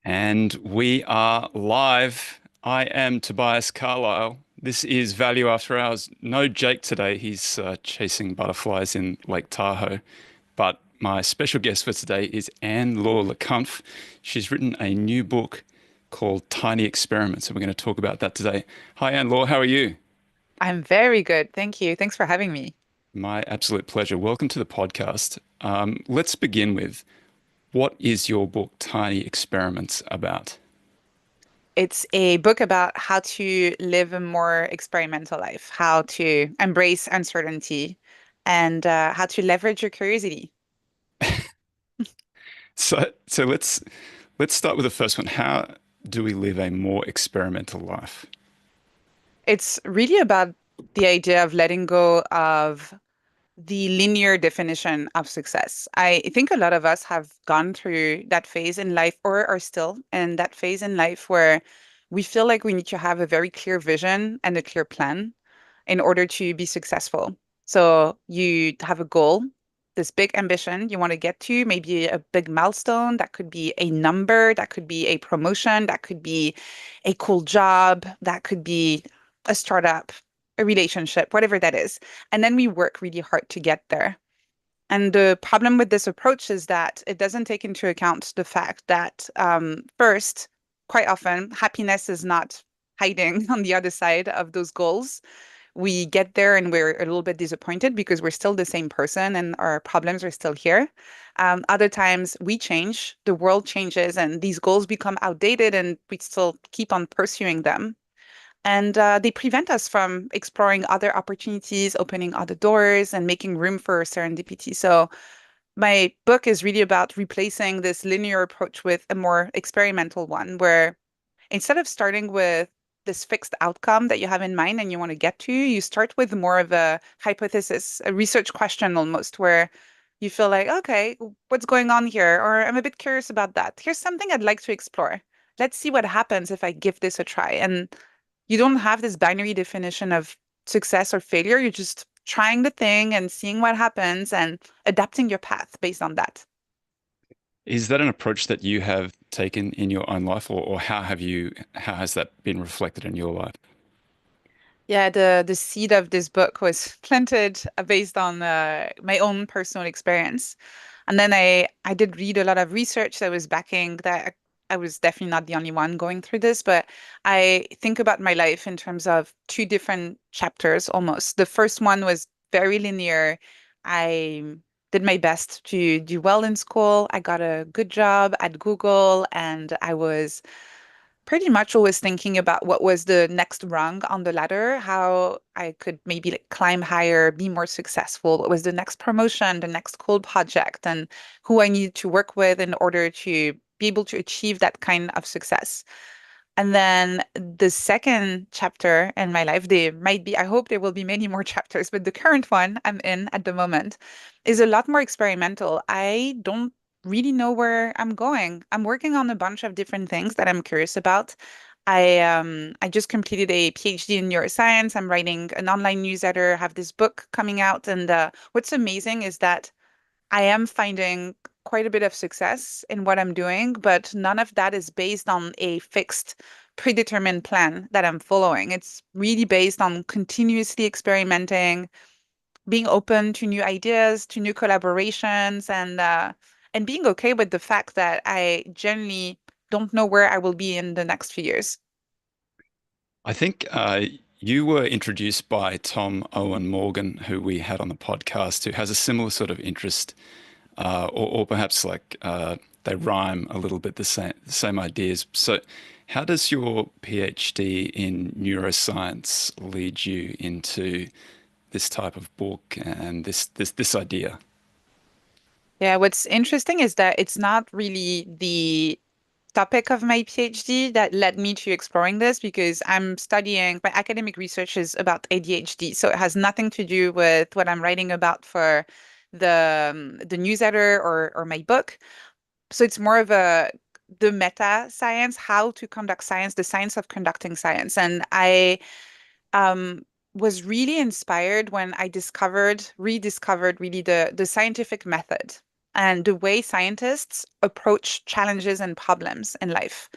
And we are live. I am Tobias Carlisle. This is Value After Hours. No Jake today. He's chasing butterflies in Lake Tahoe. But my special guest for today is Anne-Laure Le Cunff. She's written a new book called Tiny Experiments, and we're going to talk about that today. Hi, Anne-Laure. How are you? I'm very good. Thank you. Thanks for having me. My absolute pleasure. Welcome to the podcast. Let's begin with what is your book, Tiny Experiments, about? It's a book about how to live a more experimental life, how to embrace uncertainty, and how to leverage your curiosity. So let's start with the first one. How do we live a more experimental life? It's really about the idea of letting go of the linear definition of success. I think a lot of us have gone through that phase in life or are still in that phase in life where we feel like we need to have a very clear vision and a clear plan in order to be successful. So you have a goal, this big ambition you want to get to, maybe a big milestone. That could be a number, that could be a promotion, that could be a cool job, that could be a startup, a relationship, whatever that is. And then we work really hard to get there. And the problem with this approach is that it doesn't take into account the fact that, first, quite often, happiness is not hiding on the other side of those goals. We get there and we're a little bit disappointed because we're still the same person and our problems are still here. Other times we change, the world changes, and these goals become outdated, and we still keep on pursuing them. And they prevent us from exploring other opportunities, opening other doors, and making room for serendipity. So my book is really about replacing this linear approach with a more experimental one, where instead of starting with this fixed outcome that you have in mind and you want to get to, you start with more of a hypothesis, a research question almost, where you feel like, okay, what's going on here? Or I'm a bit curious about that. Here's something I'd like to explore. Let's see what happens if I give this a try. And you don't have this binary definition of success or failure. You're just trying the thing and seeing what happens and adapting your path based on that. Is that an approach that you have taken in your own life, or how has that been reflected in your life? Yeah, the seed of this book was planted based on my own personal experience. And then I did read a lot of research that was backing that I was definitely not the only one going through this, but I think about my life in terms of two different chapters almost. The first one was very linear. I did my best to do well in school. I got a good job at Google, and I was pretty much always thinking about what was the next rung on the ladder, how I could maybe like climb higher, be more successful, what was the next promotion, the next cool project, and who I needed to work with in order to be able to achieve that kind of success. And then the second chapter in my life, there might be, I hope there will be many more chapters, but the current one I'm in at the moment is a lot more experimental. I don't really know where I'm going. I'm working on a bunch of different things that I'm curious about. I just completed a PhD in neuroscience. I'm writing an online newsletter, have this book coming out, and what's amazing is that I am finding quite a bit of success in what I'm doing, but none of that is based on a fixed, predetermined plan that I'm following. It's really based on continuously experimenting, being open to new ideas, to new collaborations, and being okay with the fact that I generally don't know where I will be in the next few years. I think you were introduced by Tom Owen Morgan, who we had on the podcast, who has a similar sort of interest, or perhaps they rhyme a little bit the same ideas. So, how does your PhD in neuroscience lead you into this type of book and this idea? Yeah, what's interesting is that it's not really the topic of my PhD that led me to exploring this because I'm studying, my academic research is about ADHD. So it has nothing to do with what I'm writing about for the newsletter or my book. So it's more of the meta science, how to conduct science, the science of conducting science. And I um, was really inspired when I rediscovered really the scientific method. and the way scientists approach challenges and problems in life.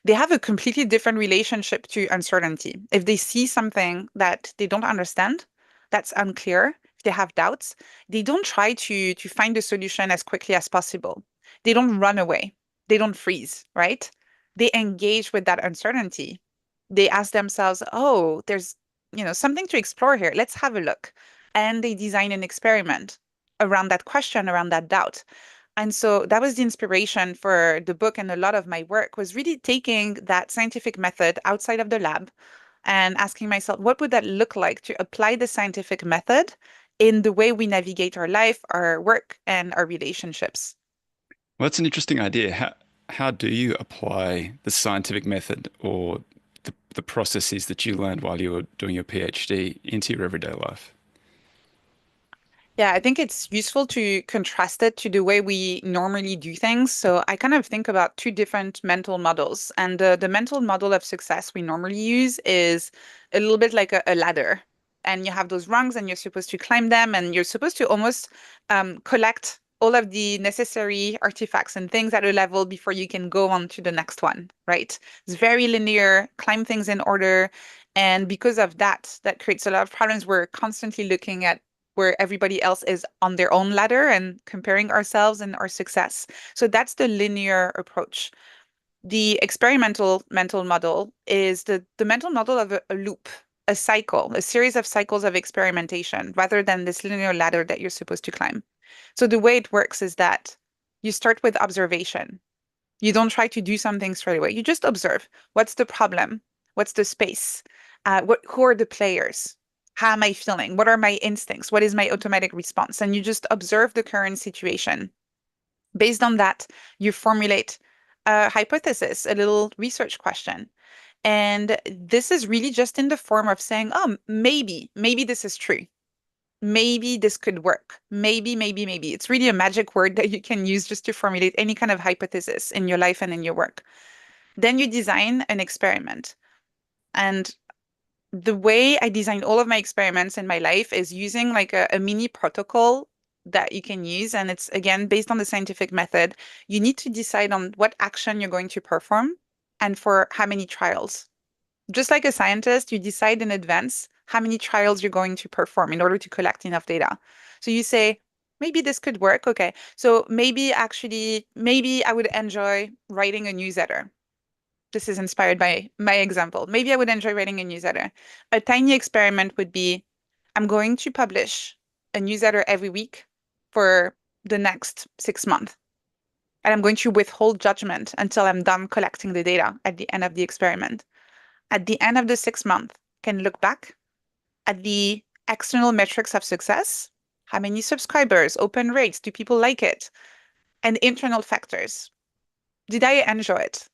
They have a completely different relationship to uncertainty. If they see something that they don't understand, that's unclear, if they have doubts, they don't try to find a solution as quickly as possible. They don't run away. They don't freeze, right? They engage with that uncertainty. They ask themselves, "Oh, there's, something to explore here. Let's have a look." And they design an experiment around that question, around that doubt. And so that was the inspiration for the book, and a lot of my work was really taking that scientific method outside of the lab and asking myself, what would that look like to apply the scientific method in the way we navigate our life, our work, and our relationships? Well, that's an interesting idea. How do you apply the scientific method or the processes that you learned while you were doing your PhD into your everyday life? Yeah, I think it's useful to contrast it to the way we normally do things. So I kind of think about two different mental models. And the mental model of success we normally use is a little bit like a ladder. And you have those rungs and you're supposed to climb them and you're supposed to almost collect all of the necessary artifacts and things at a level before you can go on to the next one, right? It's very linear, climb things in order. And because of that, that creates a lot of problems. We're constantly looking at where everybody else is on their own ladder and comparing ourselves and our success. So that's the linear approach. The experimental mental model is the mental model of a loop, a cycle, a series of cycles of experimentation rather than this linear ladder that you're supposed to climb. So the way it works is that you start with observation. You don't try to do something straight away. You just observe. What's the problem? What's the space? Who are the players? How am I feeling? What are my instincts? What is my automatic response? And you just observe the current situation. Based on that, you formulate a hypothesis, a little research question. And this is really just in the form of saying, oh, maybe this is true. Maybe this could work. Maybe. It's really a magic word that you can use just to formulate any kind of hypothesis in your life and in your work. Then you design an experiment. And the way I design all of my experiments in my life is using like a mini protocol that you can use. And it's again based on the scientific method. You need to decide on what action you're going to perform and for how many trials. Just like a scientist, you decide in advance how many trials you're going to perform in order to collect enough data. So you say, maybe this could work. Okay. So maybe I would enjoy writing a newsletter. This is inspired by my example. Maybe I would enjoy writing a newsletter. A tiny experiment would be I'm going to publish a newsletter every week for the next 6 months. And I'm going to withhold judgment until I'm done collecting the data at the end of the experiment. At the end of the 6 month, can look back at the external metrics of success. How many subscribers, open rates, do people like it? And internal factors. Did I enjoy it?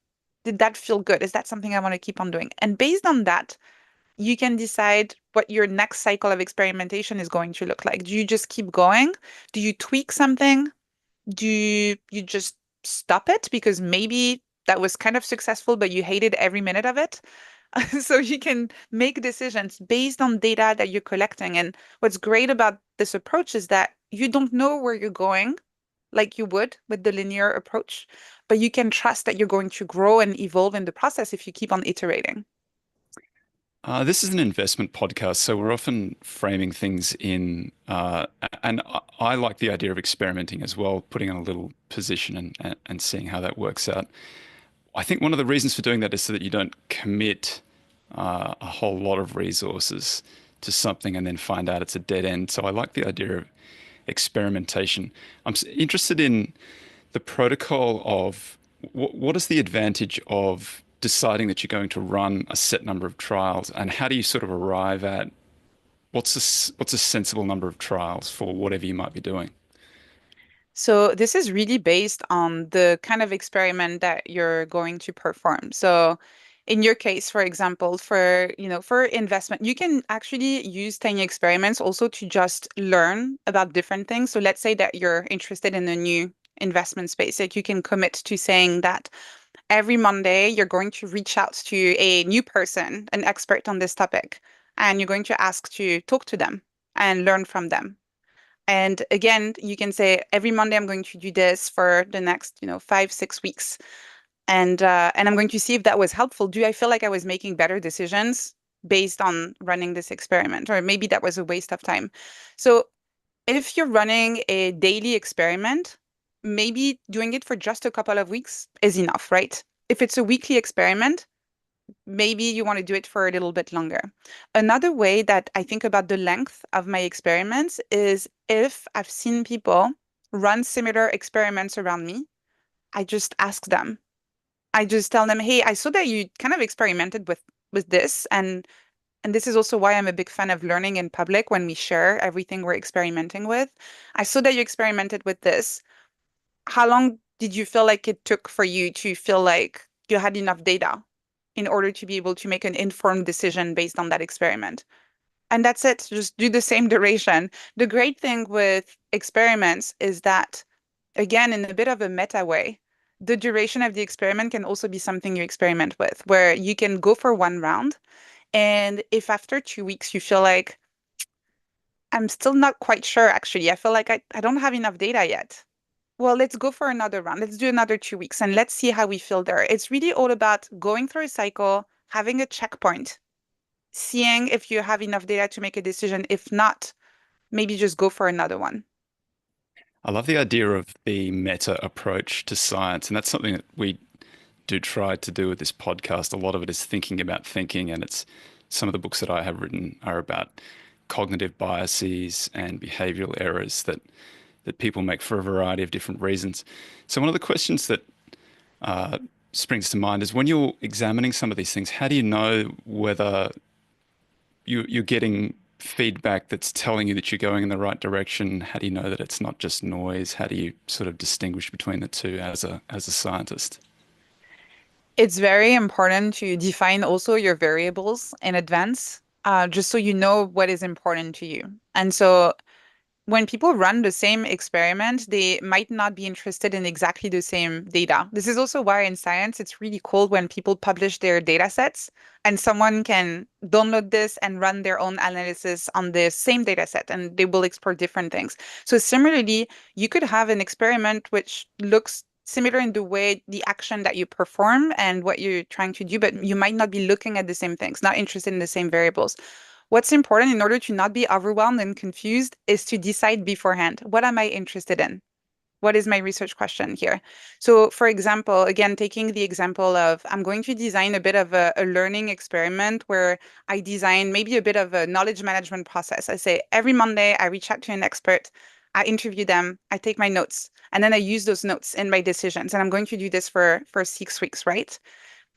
Did that feel good? Is that something I want to keep on doing? And based on that, you can decide what your next cycle of experimentation is going to look like. Do you just keep going? Do you tweak something? Do you just stop it because maybe that was kind of successful, but you hated every minute of it? So you can make decisions based on data that you're collecting. And what's great about this approach is that you don't know where you're going like you would with the linear approach, but you can trust that you're going to grow and evolve in the process if you keep on iterating. This is an investment podcast, so we're often framing things in, and I like the idea of experimenting as well, putting on a little position and seeing how that works out. I think one of the reasons for doing that is so that you don't commit a whole lot of resources to something and then find out it's a dead end. So I like the idea of experimentation. Interested in the protocol of what is the advantage of deciding that you're going to run a set number of trials, and how do you sort of arrive at what's a sensible number of trials for whatever you might be doing? So this is really based on the kind of experiment that you're going to perform. So in your case, for example, for investment, you can actually use tiny experiments also to just learn about different things. So let's say that you're interested in a new investment space. Like you can commit to saying that every Monday you're going to reach out to a new person, an expert on this topic, and you're going to ask to talk to them and learn from them. And again, you can say every Monday I'm going to do this for the next, 5, 6 weeks. And I'm going to see if that was helpful. Do I feel like I was making better decisions based on running this experiment? Or maybe that was a waste of time. So if you're running a daily experiment, maybe doing it for just a couple of weeks is enough, right? If it's a weekly experiment, maybe you want to do it for a little bit longer. Another way that I think about the length of my experiments is if I've seen people run similar experiments around me, I just ask them. I just tell them, "Hey, I saw that you kind of experimented with this, and this is also why I'm a big fan of learning in public when we share everything we're experimenting with. I saw that you experimented with this. How long did you feel like it took for you to feel like you had enough data in order to be able to make an informed decision based on that experiment?" And that's it. Just do the same duration. The great thing with experiments is that, again, in a bit of a meta way, the duration of the experiment can also be something you experiment with, where you can go for one round. And if after 2 weeks you feel like, I'm still not quite sure, actually, I feel like I don't have enough data yet. Well, let's go for another round. Let's do another 2 weeks and let's see how we feel there. It's really all about going through a cycle, having a checkpoint, seeing if you have enough data to make a decision. If not, maybe just go for another one. I love the idea of the meta approach to science, and that's something that we do try to do with this podcast. A lot of it is thinking about thinking, and it's some of the books that I have written are about cognitive biases and behavioral errors that people make for a variety of different reasons. So one of the questions that springs to mind is when you're examining some of these things, how do you know whether you're getting feedback that's telling you that you're going in the right direction? How do you know that it's not just noise? How do you sort of distinguish between the two as a scientist? It's very important to define also your variables in advance, just so you know what is important to you. And so when people run the same experiment, they might not be interested in exactly the same data. This is also why in science it's really cool when people publish their data sets and someone can download this and run their own analysis on the same data set and they will explore different things. So similarly, you could have an experiment which looks similar in the way the action that you perform and what you're trying to do, but you might not be looking at the same things, not interested in the same variables. What's important in order to not be overwhelmed and confused is to decide beforehand, what am I interested in? What is my research question here? So, for example, again, taking the example of I'm going to design a bit of a learning experiment where I design maybe a bit of a knowledge management process. I say every Monday, I reach out to an expert, I interview them, I take my notes, and then I use those notes in my decisions. And I'm going to do this for 6 weeks, right?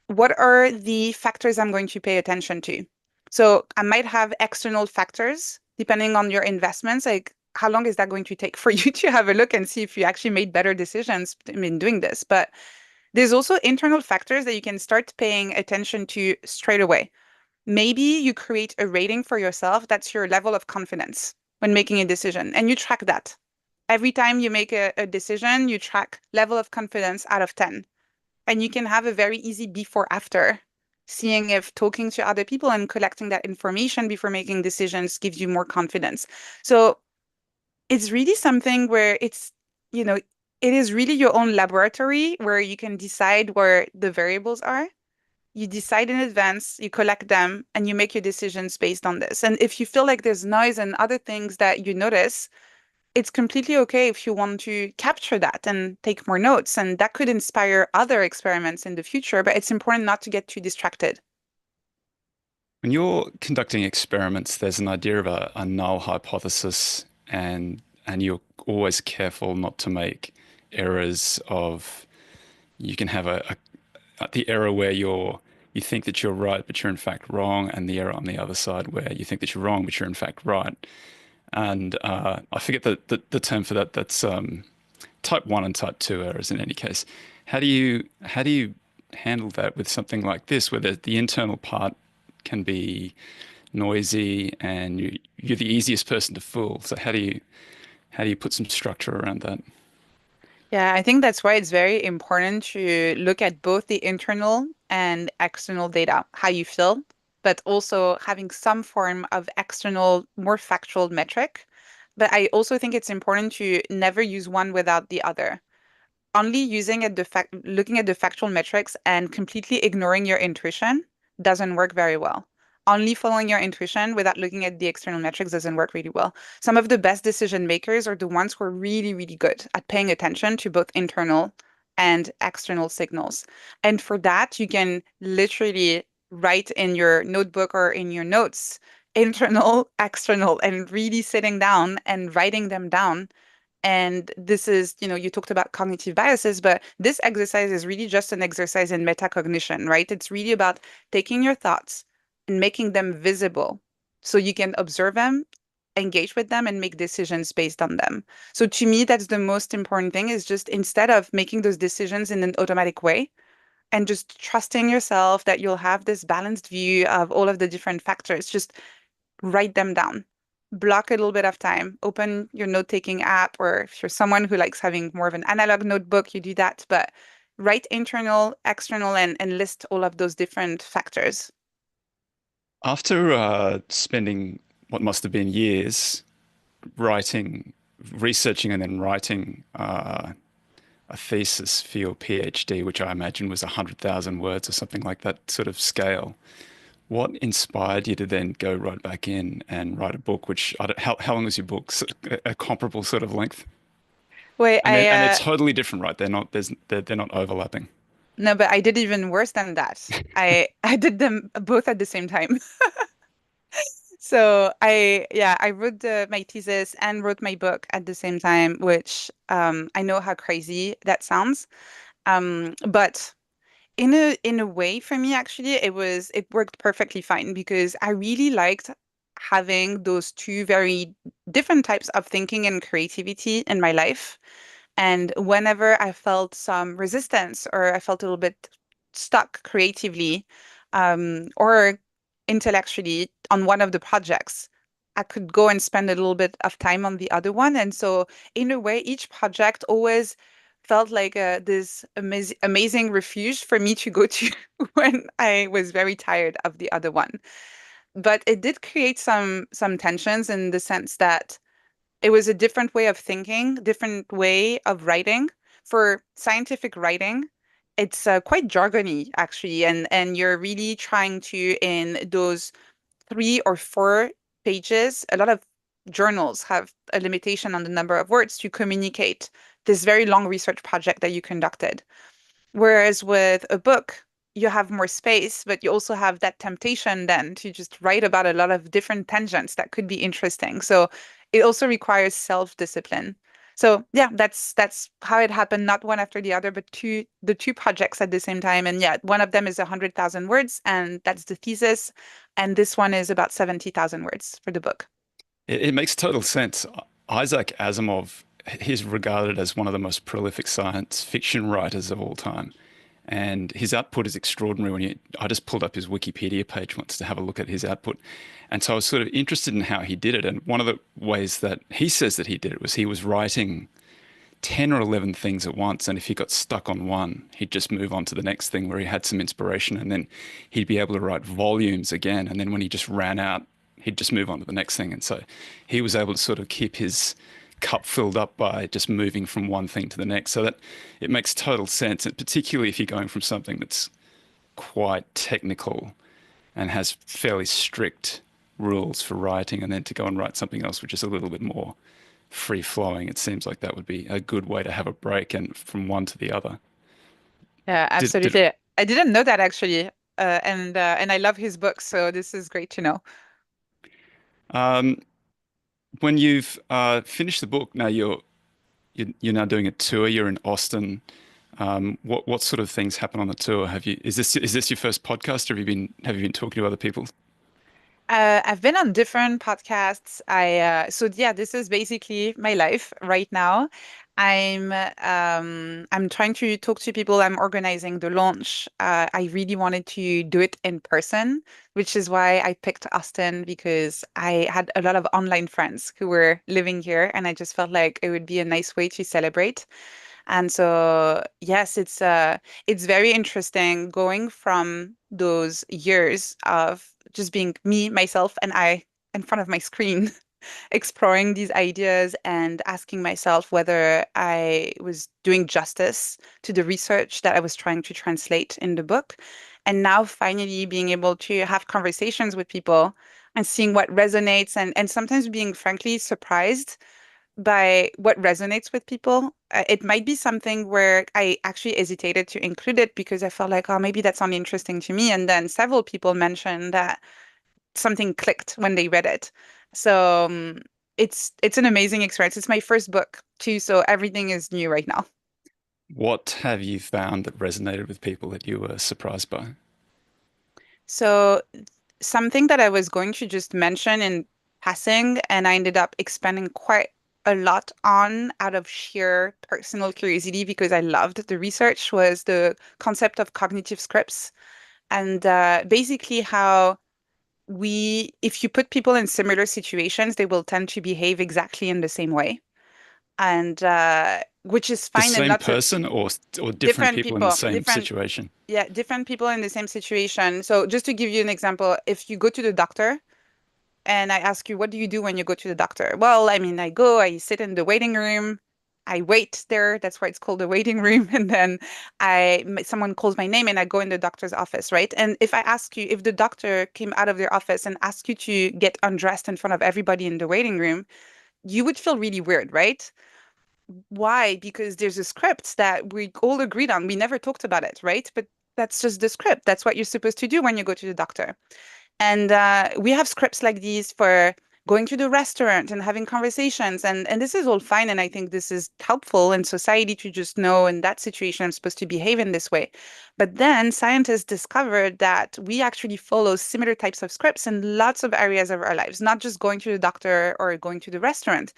What are the factors I'm going to pay attention to? So I might have external factors depending on your investments, like how long is that going to take for you to have a look and see if you actually made better decisions in doing this? But there's also internal factors that you can start paying attention to straight away. Maybe you create a rating for yourself. That's your level of confidence when making a decision, and you track that. Every time you make a decision, you track level of confidence out of 10. And you can have a very easy before after, seeing if talking to other people and collecting that information before making decisions gives you more confidence. So it's really something where you know, it is really your own laboratory where you can decide where the variables are. You decide in advance, you collect them, and you make your decisions based on this. And if you feel like there's noise and other things that you notice, it's completely okay if you want to capture that and take more notes, and that could inspire other experiments in the future, but it's important not to get too distracted. When you're conducting experiments, there's an idea of a null hypothesis, and you're always careful not to make errors of. You can have the error where you think that you're right, but you're in fact wrong, and the error on the other side where you think that you're wrong, but you're in fact right. And I forget the term for that. That's type one and type two errors in any case. How do you handle that with something like this, where the internal part can be noisy and you're the easiest person to fool? So how do you put some structure around that? Yeah, I think that's why it's very important to look at both the internal and external data, how you feel, but also having some form of external, more factual metric But I also think it's important to never use one without the other. Only using at the fact looking at the factual metrics and completely ignoring your intuition doesn't work very well. Only following your intuition without looking at the external metrics doesn't work really well. Some of the best decision makers are the ones who are really, really good at paying attention to both internal and external signals. And for that, you can literally write in your notebook or in your notes, internal, external, and really sitting down and writing them down. And this is, you talked about cognitive biases, but this exercise is really just an exercise in metacognition, right? It's really about taking your thoughts and making them visible so you can observe them, engage with them, and make decisions based on them. So to me, that's the most important thing is just instead of making those decisions in an automatic way and just trusting yourself that you'll have this balanced view of all of the different factors, just write them down. Block a little bit of time. Open your note-taking app, or if you're someone who likes having more of an analog notebook, you do that. But write internal, external, and list all of those different factors. After spending what must have been years writing, researching, and then writing a thesis for your PhD, which I imagine was 100,000 words or something like that sort of scale. What inspired you to then go right back in and write a book, which, how long was your book? A comparable sort of length? Wait, And they're totally different, right? They're not overlapping. no, but I did even worse than that. I did them both at the same time. So I wrote my thesis and wrote my book at the same time, which I know how crazy that sounds. But in a way for me actually it worked perfectly fine because I really liked having those two very different types of thinking and creativity in my life. And whenever I felt some resistance or I felt a little bit stuck creatively or intellectually on one of the projects, I could go and spend a little bit of time on the other one. And so, in a way, each project always felt like this amazing refuge for me to go to when I was very tired of the other one. But it did create some tensions in the sense that it was a different way of thinking, different way of writing. For scientific writing, it's quite jargony actually, and you're really trying to in those 3 or 4 pages. A lot of journals have a limitation on the number of words to communicate this very long research project that you conducted. Whereas with a book, you have more space, but you also have that temptation then to just write about a lot of different tangents that could be interesting. So it also requires self-discipline. So yeah, that's how it happened, not one after the other, but the two projects at the same time. And yeah, one of them is 100,000 words, and that's the thesis. And this one is about 70,000 words for the book. It makes total sense. Isaac Asimov, he's regarded as one of the most prolific science fiction writers of all time. And his output is extraordinary. I just pulled up his Wikipedia page once to have a look at his output. And so I was sort of interested in how he did it. And one of the ways that he says that he did it was he was writing 10 or 11 things at once. And if he got stuck on one, he'd just move on to the next thing where he had some inspiration. And then he'd be able to write volumes again. And then when he just ran out, he'd just move on to the next thing. And so he was able to sort of keep his cup filled up by just moving from one thing to the next. So that it makes total sense, and particularly if you're going from something that's quite technical and has fairly strict rules for writing, and then to go and write something else which is a little bit more free flowing. It seems like that would be a good way to have a break and from one to the other. Yeah, Did absolutely. I didn't know that actually. And I love his books, so this is great to know. um, when you've finished the book, now you're now doing a tour. You're in Austin. What sort of things happen on the tour? Is this your first podcast, or have you been talking to other people? I've been on different podcasts. So yeah, this is basically my life right now. I'm trying to talk to people. I'm organizing the launch. I really wanted to do it in person, which is why I picked Austin because I had a lot of online friends who were living here, and I just felt like it would be a nice way to celebrate. And so, yes, it's very interesting going from those years of just being me, myself, and I in front of my screen exploring these ideas and asking myself whether I was doing justice to the research that I was trying to translate in the book. And now finally being able to have conversations with people and seeing what resonates and sometimes being frankly surprised by what resonates with people. It might be something where I actually hesitated to include it because I felt like, oh, maybe that's only interesting to me. And then several people mentioned that something clicked when they read it. So it's an amazing experience. It's my first book too, so everything is new right now. What have you found that resonated with people that you were surprised by? So something that I was going to just mention in passing, and I ended up expanding quite a lot on out of sheer personal curiosity because I loved the research, was the concept of cognitive scripts and basically how if you put people in similar situations, they will tend to behave exactly in the same way. And which is The fine in same lots of person or different different people in the people, same different, situation? yeah, different people in the same situation. So just to give you an example, if you go to the doctor and I ask you, what do you do when you go to the doctor? Well, I mean, I sit in the waiting room. I wait there. That's why it's called the waiting room. And then someone calls my name and I go in the doctor's office, right? And if I ask you, if the doctor came out of their office and asked you to get undressed in front of everybody in the waiting room, you would feel really weird, right? Why? Because there's a script that we all agreed on. We never talked about it, right? But that's just the script. That's what you're supposed to do when you go to the doctor. And we have scripts like these for going to the restaurant and having conversations. And this is all fine. And I think this is helpful in society to just know in that situation, I'm supposed to behave in this way. But then scientists discovered that we actually follow similar types of scripts in lots of areas of our lives, not just going to the doctor or going to the restaurant.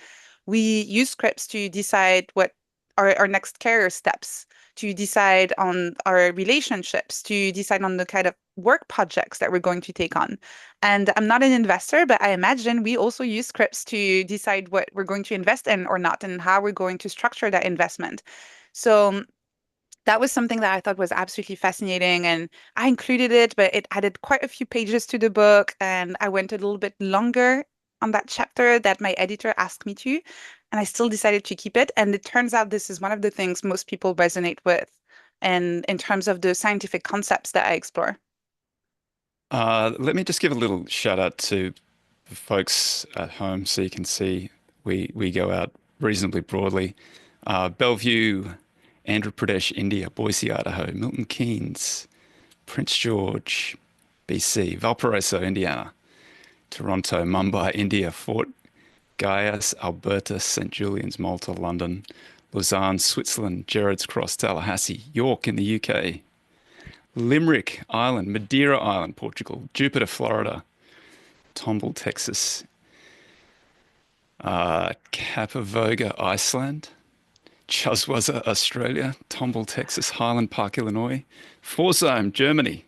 We use scripts to decide what our next career steps, to decide on our relationships, to decide on the kind of work projects that we're going to take on. And I'm not an investor, but I imagine we also use scripts to decide what we're going to invest in or not and how we're going to structure that investment. So that was something that I thought was absolutely fascinating. And I included it, but it added quite a few pages to the book. And I went a little bit longer on that chapter that my editor asked me to. And I still decided to keep it. And it turns out this is one of the things most people resonate with. And in terms of the scientific concepts that I explore. Let me just give a little shout out to the folks at home so you can see we go out reasonably broadly. Bellevue, Andhra Pradesh, India, Boise, Idaho, Milton Keynes, Prince George, BC, Valparaiso, Indiana, Toronto, Mumbai, India, Fort Gaius, Alberta, St. Julian's, Malta, London, Lausanne, Switzerland, Gerrards Cross, Tallahassee, York in the UK, Limerick, Ireland, Madeira Island, Portugal, Jupiter, Florida, Tomball, Texas, Capovoga, Iceland, Chaswaza, Australia, Tomball, Texas, Highland Park, Illinois, Pforzheim, Germany,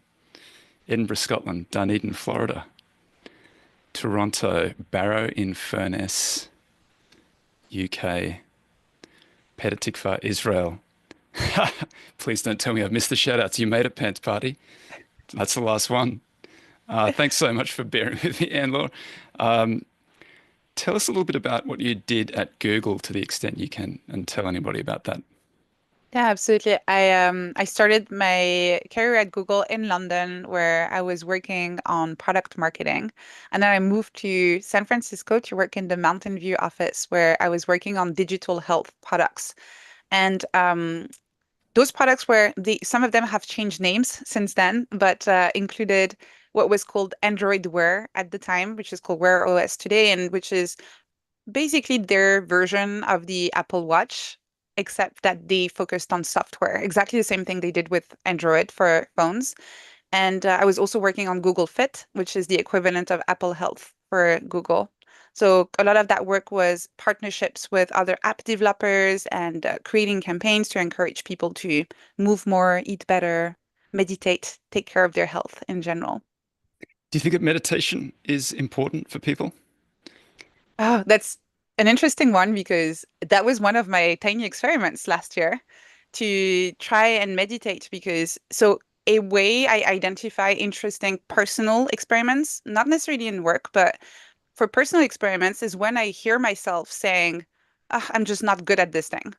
Edinburgh, Scotland, Dunedin, Florida, Toronto, Barrow in Furness, UK, Petah Tikva, Israel. Please don't tell me I've missed the shout outs. You made it, Pants Party. That's the last one. Thanks so much for bearing with me, Anne-Laure. Um, Tell us a little bit about what you did at Google to the extent you can and tell anybody about that. Yeah, absolutely. I started my career at Google in London where I was working on product marketing. And then I moved to San Francisco to work in the Mountain View office where I was working on digital health products. And those products were some of them have changed names since then, but included what was called Android Wear at the time, which is called Wear OS today, and which is basically their version of the Apple Watch, except that they focused on software. Exactly the same thing they did with Android for phones. And I was also working on Google Fit, which is the equivalent of Apple Health for Google. So a lot of that work was partnerships with other app developers and creating campaigns to encourage people to move more, eat better, meditate, take care of their health in general. Do you think that meditation is important for people? Oh, that's an interesting one because that was one of my tiny experiments last year to try and meditate because a way I identify interesting personal experiments, not necessarily in work, but for personal experiments is when I hear myself saying, "Ah, I'm just not good at this thing."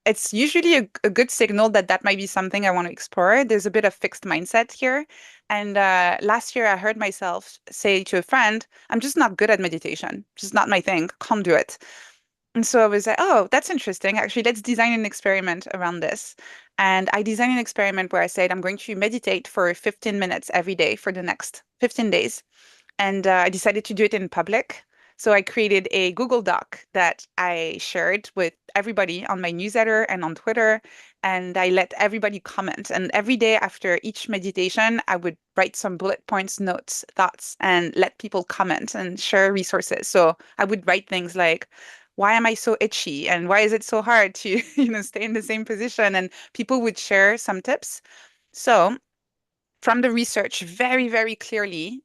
It's usually a good signal that that might be something I want to explore. There's a bit of fixed mindset here. And last year, I heard myself say to a friend, I'm just not good at meditation. Just not my thing. Can't do it. And so I was like, oh, that's interesting. Actually, let's design an experiment around this. And I designed an experiment where I said, I'm going to meditate for 15 minutes every day for the next 15 days. And I decided to do it in public. So I created a Google Doc that I shared with everybody on my newsletter and on Twitter. And I let everybody comment. And every day after each meditation, I would write some bullet points, notes, thoughts, and let people comment and share resources. So I would write things like, why am I so itchy? And why is it so hard to, stay in the same position? And people would share some tips. So from the research very, very clearly,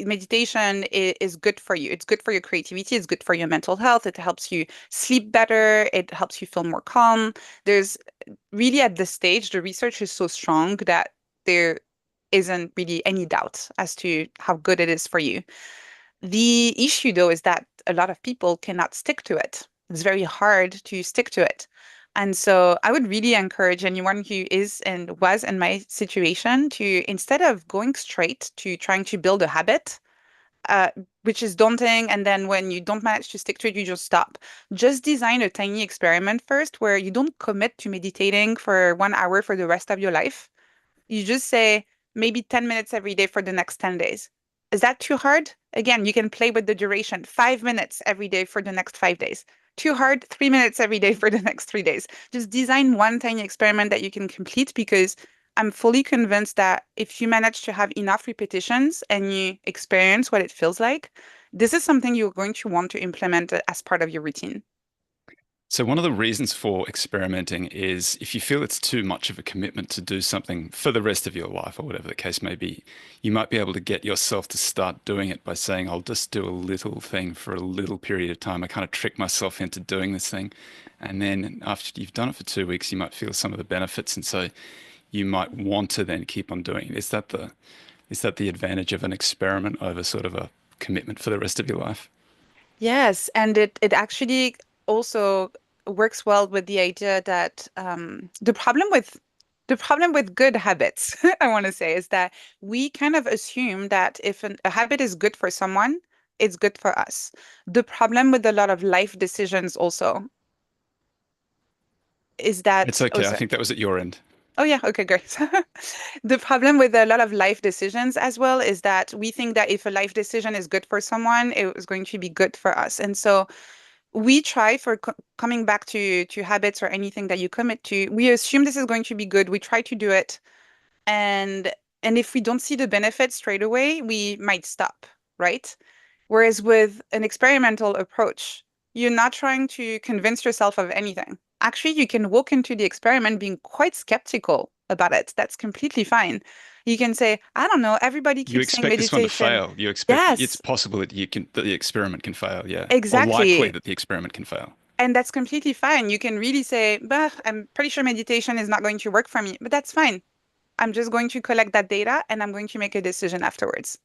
meditation is good for you. It's good for your creativity. It's good for your mental health. It helps you sleep better. It helps you feel more calm. There's really at this stage, the research is so strong that there isn't really any doubt as to how good it is for you. The issue, though, is that a lot of people cannot stick to it. It's very hard to stick to it. And so I would really encourage anyone who is and was in my situation to, instead of going straight to trying to build a habit, uh, which is daunting, and then when you don't manage to stick to it, you just stop. Just design a tiny experiment first where you don't commit to meditating for 1 hour for the rest of your life. You just say maybe 10 minutes every day for the next 10 days. Is that too hard? Again, you can play with the duration. 5 minutes every day for the next 5 days. Too hard? 3 minutes every day for the next 3 days. Just design one tiny experiment that you can complete because I'm fully convinced that if you manage to have enough repetitions and you experience what it feels like, this is something you're going to want to implement as part of your routine. So one of the reasons for experimenting is if you feel it's too much of a commitment to do something for the rest of your life or whatever the case may be, you might be able to get yourself to start doing it by saying, I'll just do a little thing for a little period of time. I kind of trick myself into doing this thing. And then after you've done it for 2 weeks, you might feel some of the benefits. And so you might want to then keep on doing it. Is that the advantage of an experiment over sort of a commitment for the rest of your life? Yes, and it actually also works well with the idea that the problem with good habits, I want to say, is that we kind of assume that if a habit is good for someone, it's good for us. The problem with a lot of life decisions also is It's that, oh, okay. I sorry. think that was at your end. Oh yeah, okay, great. The problem with a lot of life decisions as well is that we think that if a life decision is good for someone, it was going to be good for us. And so we try for coming back to habits or anything that you commit to, we assume this is going to be good. We try to do it, and and if we don't see the benefit straight away, we might stop, right? Whereas with an experimental approach, you're not trying to convince yourself of anything. Actually, you can walk into the experiment being quite skeptical about it. That's completely fine. You can say, I don't know, everybody You keeps saying expect this one to meditation. fail. You expect it's Yes, possible that the experiment can fail, yeah, or likely exactly. that the experiment can fail. And that's completely fine. You can really say, bah, I'm pretty sure meditation is not going to work for me, but that's fine. I'm just going to collect that data and I'm going to make a decision afterwards.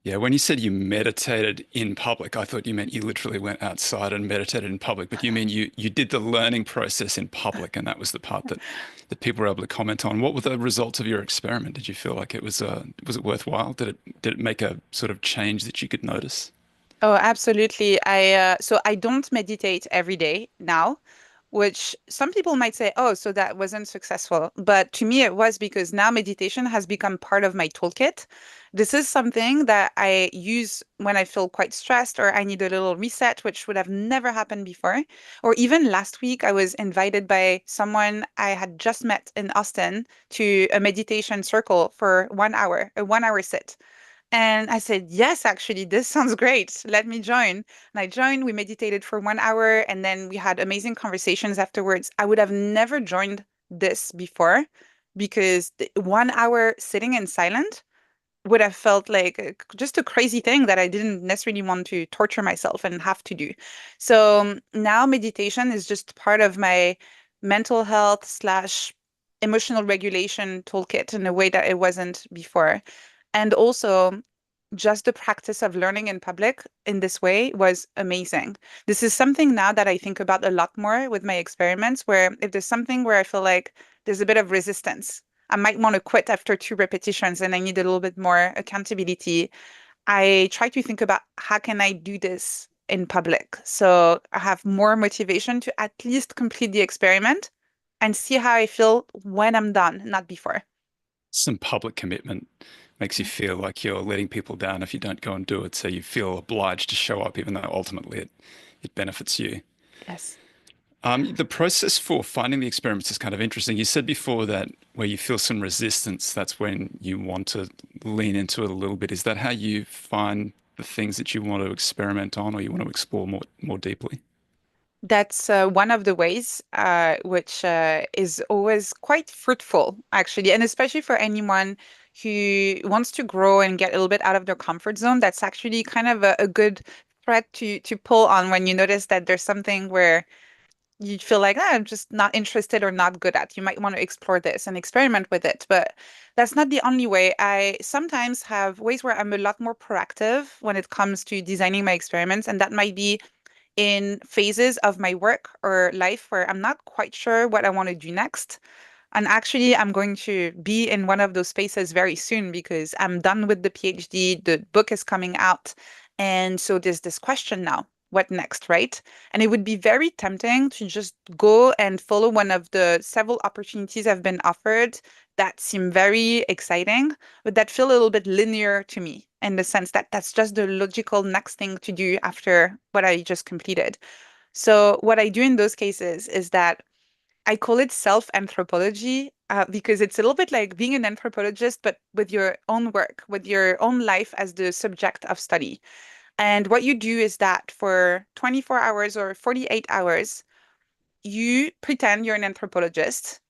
Yeah, when you said you meditated in public, I thought you meant you literally went outside and meditated in public, but you mean you did the learning process in public, and that was the part that people were able to comment on. What were the results of your experiment? Did you feel like was it worthwhile? Did it make a sort of change that you could notice? Oh, absolutely. I don't meditate every day now, which some people might say, oh, so that wasn't successful. But to me, it was because now meditation has become part of my toolkit. This is something that I use when I feel quite stressed or I need a little reset, which would have never happened before. Or even last week, I was invited by someone I had just met in Austin to a meditation circle for 1 hour, a 1 hour sit. And I said, yes, actually, this sounds great. Let me join. And I joined. We meditated for 1 hour and then we had amazing conversations afterwards. I would have never joined this before because the 1 hour sitting in silent would have felt like just a crazy thing that I didn't necessarily want to torture myself and have to do. So now meditation is just part of my mental health slash emotional regulation toolkit in a way that it wasn't before. And also, just the practice of learning in public in this way was amazing. This is something now that I think about a lot more with my experiments, where if there's something where I feel like there's a bit of resistance, I might want to quit after two repetitions and I need a little bit more accountability. I try to think about how can I do this in public? So I have more motivation to at least complete the experiment and see how I feel when I'm done, not before. Some public commitment makes you feel like you're letting people down if you don't go and do it. So you feel obliged to show up, even though ultimately it benefits you. Yes. The process for finding the experiments is kind of interesting. You said before that where you feel some resistance, that's when you want to lean into it a little bit. Is that how you find the things that you want to experiment on or you want to explore more deeply? That's one of the ways, which is always quite fruitful, actually, and especially for anyone who wants to grow and get a little bit out of their comfort zone. That's actually kind of a good thread to pull on when you notice that there's something where you feel like, "Ah, I'm just not interested or not good at." You might want to explore this and experiment with it, but that's not the only way. I sometimes have ways where I'm a lot more proactive when it comes to designing my experiments, and that might be in phases of my work or life where I'm not quite sure what I want to do next. And actually, I'm going to be in one of those spaces very soon because I'm done with the PhD. The book is coming out. And so there's this question now, what next, right? And it would be very tempting to just go and follow one of the several opportunities I've been offered that seem very exciting, but that feel a little bit linear to me in the sense that that's just the logical next thing to do after what I just completed. So what I do in those cases is that I call it self-anthropology because it's a little bit like being an anthropologist, but with your own work, with your own life as the subject of study. And what you do is that for 24 hours or 48 hours, you pretend you're an anthropologist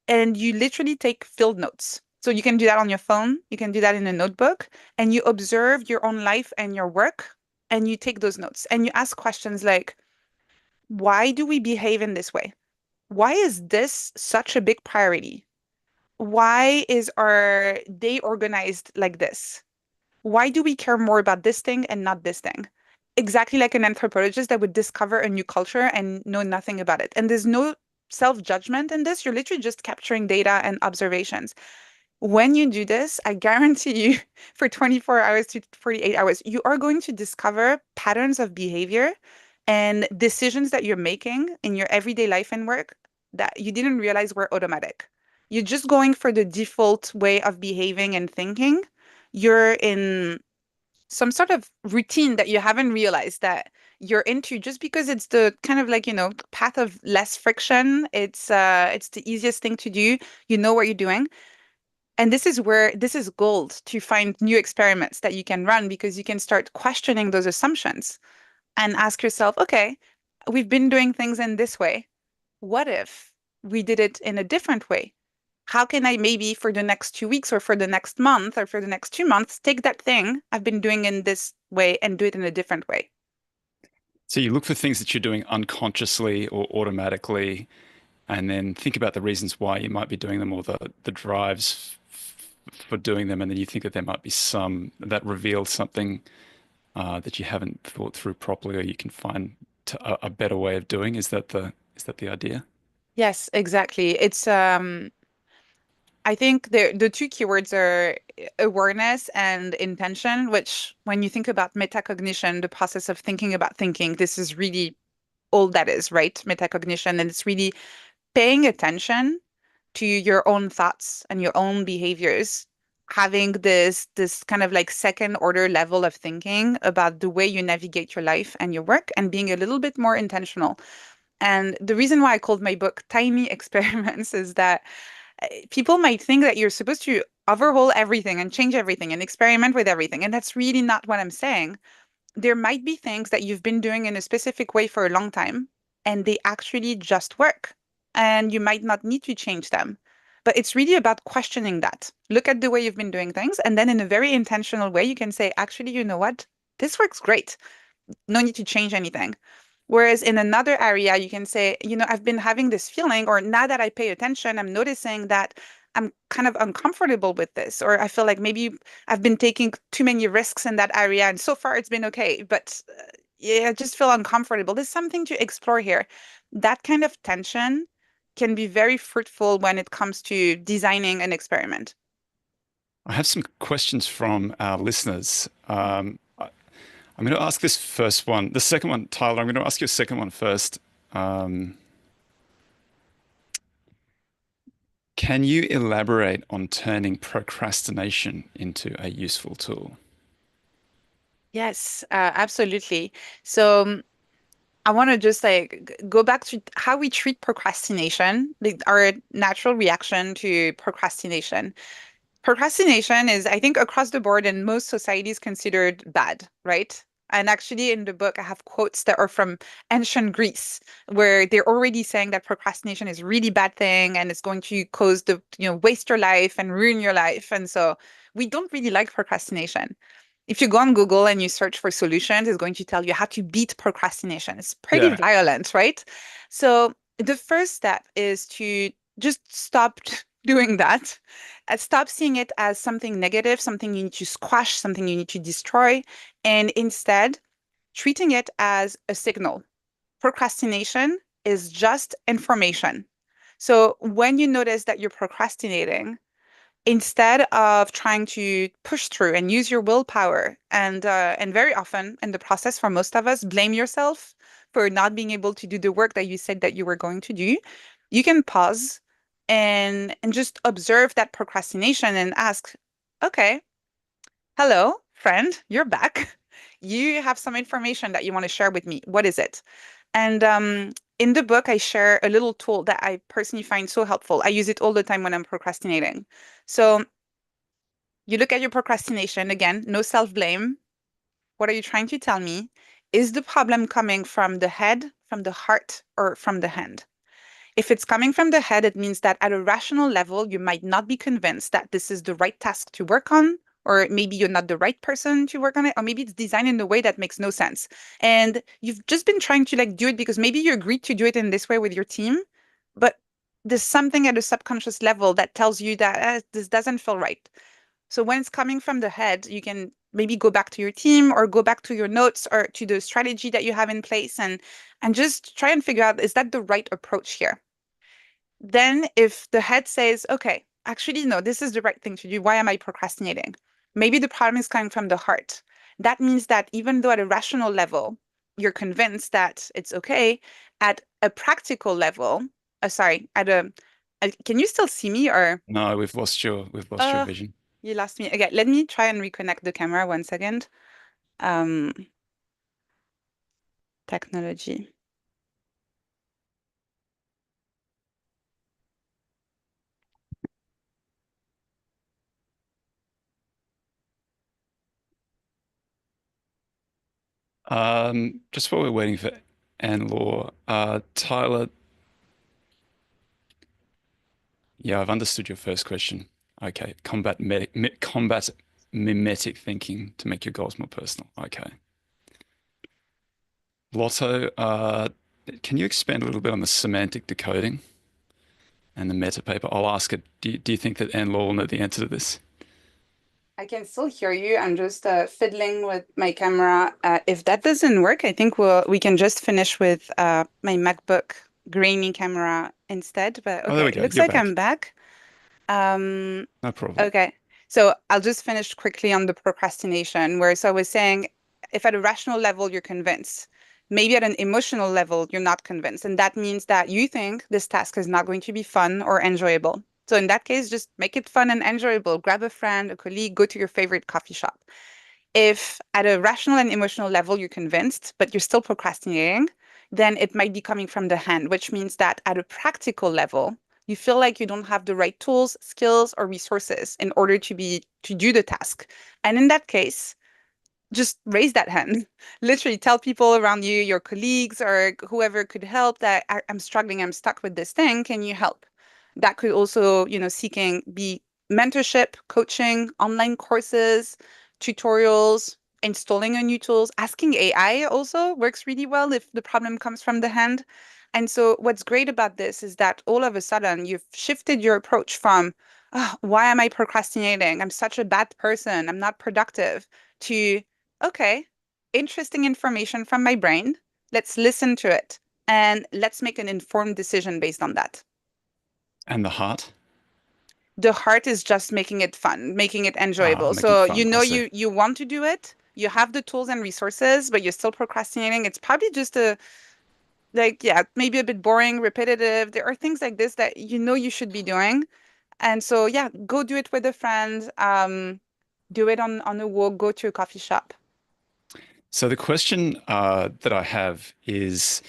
and you literally take field notes. So you can do that on your phone, you can do that in a notebook, and you observe your own life and your work, and you take those notes and you ask questions like, why do we behave in this way? Why is this such a big priority? Why is our day organized like this? Why do we care more about this thing and not this thing? Exactly like an anthropologist that would discover a new culture and know nothing about it. And there's no self-judgment in this. You're literally just capturing data and observations. When you do this, I guarantee you for 24 hours to 48 hours, you are going to discover patterns of behavior and decisions that you're making in your everyday life and work that you didn't realize were automatic. You're just going for the default way of behaving and thinking. You're in some sort of routine that you haven't realized that you're into just because it's the kind of like, path of less friction. It's the easiest thing to do. You know what you're doing. And this is where this is gold to find new experiments that you can run because you can start questioning those assumptions and ask yourself, okay, we've been doing things in this way. What if we did it in a different way? How can I maybe for the next 2 weeks or for the next month or for the next 2 months take that thing I've been doing in this way and do it in a different way? So you look for things that you're doing unconsciously or automatically, and then think about the reasons why you might be doing them or the drives for doing them, and then you think that there might be some that reveal something that you haven't thought through properly, or you can find a better way of doing. Is that the idea? Yes, exactly. It's I think the two keywords are awareness and intention, which when you think about metacognition, the process of thinking about thinking, this is really all that is, right? Metacognition, and it's really paying attention to your own thoughts and your own behaviors, having this kind of like second order level of thinking about the way you navigate your life and your work and being a little bit more intentional. And the reason why I called my book Tiny Experiments is that people might think that you're supposed to overhaul everything and change everything and experiment with everything. And that's really not what I'm saying. There might be things that you've been doing in a specific way for a long time, and they actually just work. And you might not need to change them. But it's really about questioning that. Look at the way you've been doing things, and then in a very intentional way, you can say, actually, you know what? This works great. No need to change anything. Whereas in another area, you can say, I've been having this feeling, or now that I pay attention, I'm noticing that I'm kind of uncomfortable with this, or I feel like maybe I've been taking too many risks in that area, and so far it's been okay, but yeah, I just feel uncomfortable. There's something to explore here. That kind of tension can be very fruitful when it comes to designing an experiment. I have some questions from our listeners. I'm going to ask this first one. The second one, Tyler, I'm going to ask you a second one first. Um, can you elaborate on turning procrastination into a useful tool? Yes, absolutely. So I want to just like go back to how we treat procrastination, like our natural reaction to procrastination. Procrastination is, I think, across the board in most societies considered bad, right? And actually, in the book, I have quotes that are from ancient Greece, where they're already saying that procrastination is a really bad thing and it's going to cause waste your life and ruin your life. And so we don't really like procrastination. If you go on Google and you search for solutions, it's going to tell you how to beat procrastination. It's pretty Yeah. violent, right? So the first step is to just stop doing that and stop seeing it as something negative, something you need to squash, something you need to destroy, and instead treating it as a signal. Procrastination is just information. So when you notice that you're procrastinating, instead of trying to push through and use your willpower and very often in the process for most of us blame yourself for not being able to do the work that you said that you were going to do, you can pause and just observe that procrastination and ask, okay, hello friend, you're back. You have some information that you want to share with me. What is it? And in the book, I share a little tool that I personally find so helpful. I use it all the time when I'm procrastinating. So you look at your procrastination again, no self-blame. What are you trying to tell me? Is the problem coming from the head, from the heart, or from the hand? If it's coming from the head, it means that at a rational level, you might not be convinced that this is the right task to work on, or maybe you're not the right person to work on it, or maybe it's designed in a way that makes no sense. And you've just been trying to like do it because maybe you agreed to do it in this way with your team, but there's something at a subconscious level that tells you that this doesn't feel right. So when it's coming from the head, you can maybe go back to your team or go back to your notes or to the strategy that you have in place and just try and figure out, is that the right approach here? Then if the head says, okay, actually, no, this is the right thing to do. Why am I procrastinating? Maybe the problem is coming from the heart. That means that even though at a rational level, you're convinced that it's okay, at a practical level, sorry, can you still see me or? No, we've lost your Uh, vision. you lost me. Okay, let me try and reconnect the camera 1 second. Um, Technology. Just while we're waiting for Anne-Laure, Tyler, yeah, I've understood your first question. Okay, combat mimetic thinking to make your goals more personal. Okay. Lotto, can you expand a little bit on the semantic decoding and the meta paper? I'll ask it. Do you think that Anne-Laure will know the answer to this? I can still hear you. I'm just fiddling with my camera. If that doesn't work, I think we can just finish with my MacBook grainy camera instead. But Oh, there okay, we it go. looks You're like I'm back. back. Um, No problem. okay, so I'll just finish quickly on the procrastination, where so I was saying, if at a rational level you're convinced, maybe at an emotional level you're not convinced, and that means that you think this task is not going to be fun or enjoyable. So in that case, just make it fun and enjoyable. Grab a friend, a colleague, go to your favorite coffee shop. If at a rational and emotional level you're convinced, but you're still procrastinating, then it might be coming from the hand, which means that at a practical level, you feel like you don't have the right tools, skills, or resources in order to do the task. And in that case, just raise that hand. Literally tell people around you, your colleagues or whoever could help that I'm struggling, I'm stuck with this thing. Can you help? That could also, seeking be mentorship, coaching, online courses, tutorials, installing a new tools. Asking AI also works really well if the problem comes from the hand. And so what's great about this is that all of a sudden you've shifted your approach from, oh, why am I procrastinating? I'm such a bad person. I'm not productive, to, okay, interesting information from my brain. Let's listen to it and let's make an informed decision based on that. And the heart? The heart is just making it fun, making it Ah, enjoyable. making So fun. I see. you want to do it, you have the tools and resources, but you're still procrastinating. It's probably just a like, yeah, maybe a bit boring, repetitive. There are things like this that you know you should be doing. And so yeah, go do it with a friend. Do it on a walk, go to a coffee shop. So the question that I have is,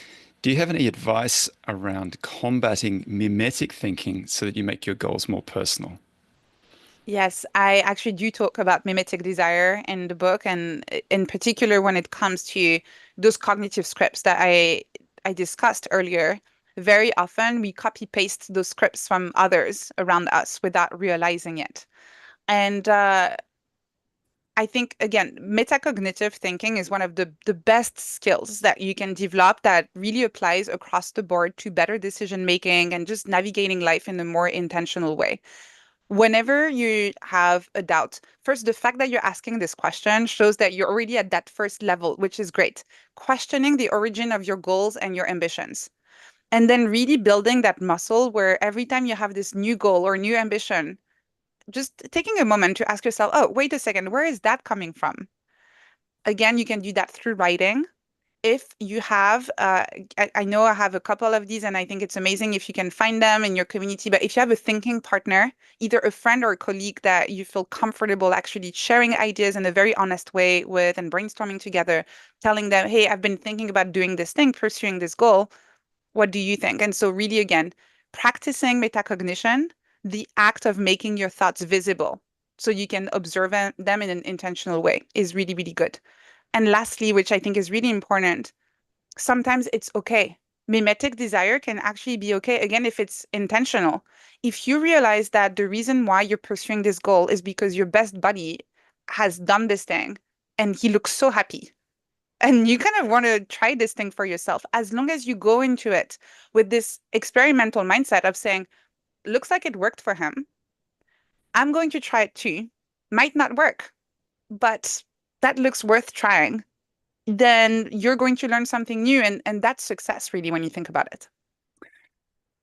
do you have any advice around combating mimetic thinking so that you make your goals more personal? Yes, I actually do talk about mimetic desire in the book, and in particular when it comes to those cognitive scripts that I discussed earlier. Very often we copy paste those scripts from others around us without realizing it. And I think again, metacognitive thinking is one of the best skills that you can develop that really applies across the board to better decision making and just navigating life in a more intentional way. Whenever you have a doubt, first, the fact that you're asking this question shows that you're already at that first level, which is great. Questioning the origin of your goals and your ambitions. And then really building that muscle where every time you have this new goal or new ambition, just taking a moment to ask yourself, oh, wait a second, where is that coming from? Again, you can do that through writing. If you have, I know I have a couple of these, and I think it's amazing if you can find them in your community. But if you have a thinking partner, either a friend or a colleague that you feel comfortable actually sharing ideas in a very honest way with and brainstorming together, telling them, hey, I've been thinking about doing this thing, pursuing this goal. What do you think? And so, really, again, practicing metacognition, the act of making your thoughts visible so you can observe them in an intentional way, is really, really good. And lastly, which I think is really important, sometimes it's okay. Mimetic desire can actually be okay, again, if it's intentional. If you realize that the reason why you're pursuing this goal is because your best buddy has done this thing and he looks so happy, and you kind of want to try this thing for yourself, as long as you go into it with this experimental mindset of saying, looks like it worked for him. I'm going to try it too. Might not work, but that looks worth trying. Then you're going to learn something new. And that's success, really, when you think about it.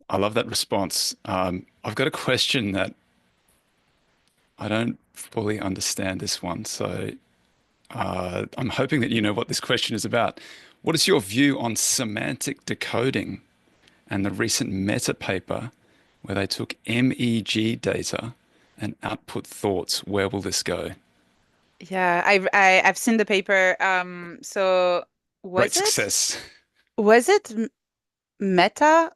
I love that response. I've got a question that I don't fully understand this one. So I'm hoping that you know what this question is about. What is your view on semantic decoding and the recent Meta paper where they took MEG data and output thoughts? Where will this go? Yeah, I've seen the paper. So Great was it success. was it Meta?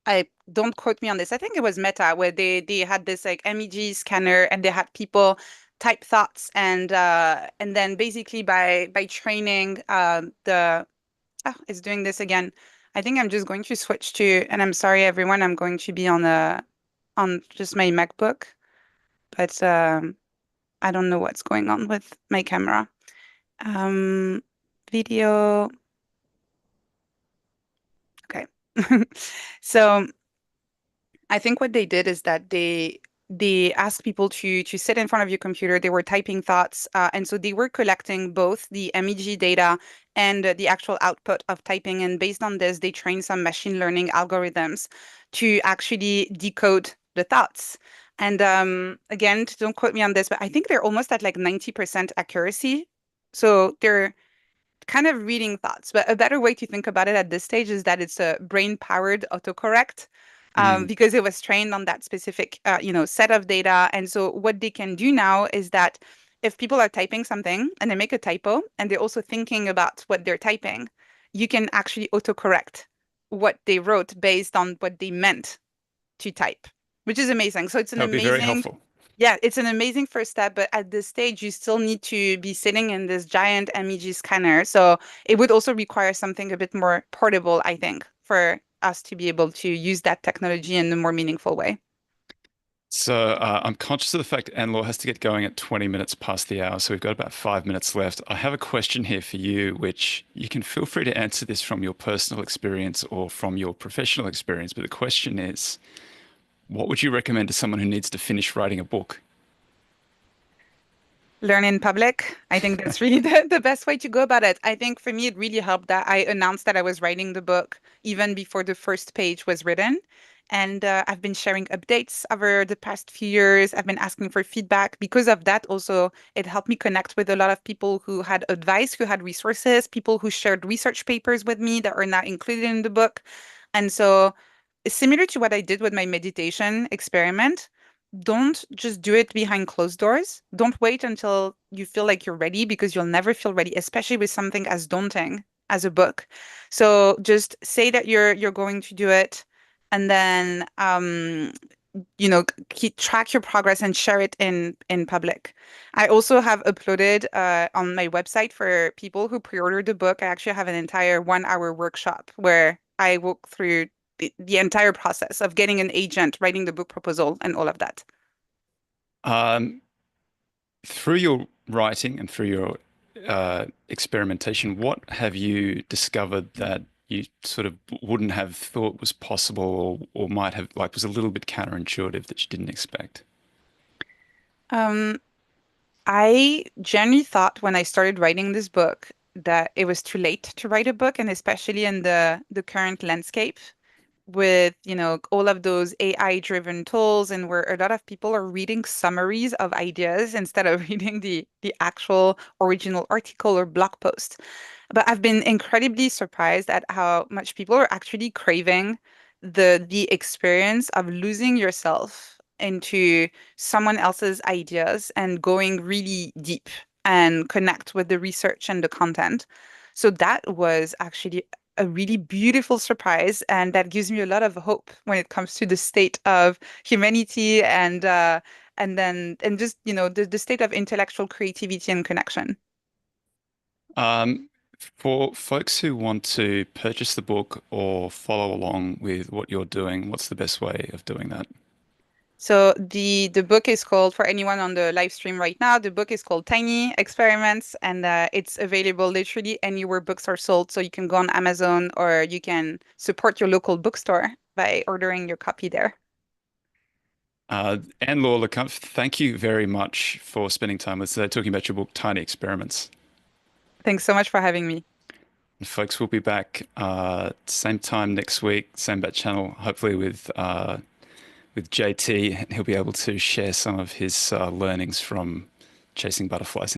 I don't quote me on this. I think it was Meta where they had this like MEG scanner and they had people type thoughts and then basically by training the it's doing this again. I think I'm just going to switch to, and I'm sorry everyone, I'm going to be on just my MacBook, but I don't know what's going on with my camera. Um, video. Okay. So I think what they did is that they asked people to sit in front of your computer. They were typing thoughts, and so they were collecting both the MEG data and the actual output of typing. And based on this, they trained some machine learning algorithms to actually decode the thoughts. And again, don't quote me on this, but I think they're almost at like 90% accuracy. So they're kind of reading thoughts. But a better way to think about it at this stage is that it's a brain-powered autocorrect, Mm. because it was trained on that specific, set of data. And so what they can do now is that if people are typing something and they make a typo and they're also thinking about what they're typing, you can actually autocorrect what they wrote based on what they meant to type, which is amazing. So it's an That would be very amazing, helpful. yeah, it's an amazing first step. But at this stage, you still need to be sitting in this giant MEG scanner. So it would also require something a bit more portable, I think, for us to be able to use that technology in a more meaningful way. So I'm conscious of the fact Anne-Laure has to get going at 20 minutes past the hour, so we've got about 5 minutes left. I have a question here for you, which you can feel free to answer this from your personal experience or from your professional experience. But the question is, what would you recommend to someone who needs to finish writing a book? Learn in public. I think that's really the best way to go about it. I think for me, it really helped that I announced that I was writing the book even before the first page was written. And I've been sharing updates over the past few years. I've been asking for feedback. Because of that, also, it helped me connect with a lot of people who had advice, who had resources, people who shared research papers with me that are not included in the book. And so, similar to what I did with my meditation experiment, don't just do it behind closed doors. Don't wait until you feel like you're ready because you'll never feel ready, especially with something as daunting as a book. So just say that you're going to do it and then keep track your progress and share it in public. I also have uploaded on my website for people who pre-ordered the book. I actually have an entire 1 hour workshop where I walk through the entire process of getting an agent, writing the book proposal, and all of that. Um, Through your writing and through your experimentation, what have you discovered that you sort of wouldn't have thought was possible or might have, like, was a little bit counterintuitive that you didn't expect? Um, I genuinely thought when I started writing this book that it was too late to write a book, and especially in the current landscape with, all of those AI-driven tools and where a lot of people are reading summaries of ideas instead of reading the actual original article or blog post. But I've been incredibly surprised at how much people are actually craving the experience of losing yourself into someone else's ideas and going really deep and connect with the research and the content. So that was actually a really beautiful surprise, and that gives me a lot of hope when it comes to the state of humanity and just the state of intellectual creativity and connection. Um, for folks who want to purchase the book or follow along with what you're doing, what's the best way of doing that? So the book is called, for anyone on the live stream right now, the book is called Tiny Experiments, and it's available literally anywhere books are sold. So you can go on Amazon or you can support your local bookstore by ordering your copy there. Anne-Laure Le Cunff, thank you very much for spending time with us today talking about your book, Tiny Experiments. Thanks so much for having me. And folks, we'll be back same time next week, same bat channel, hopefully with JT, and he'll be able to share some of his learnings from chasing butterflies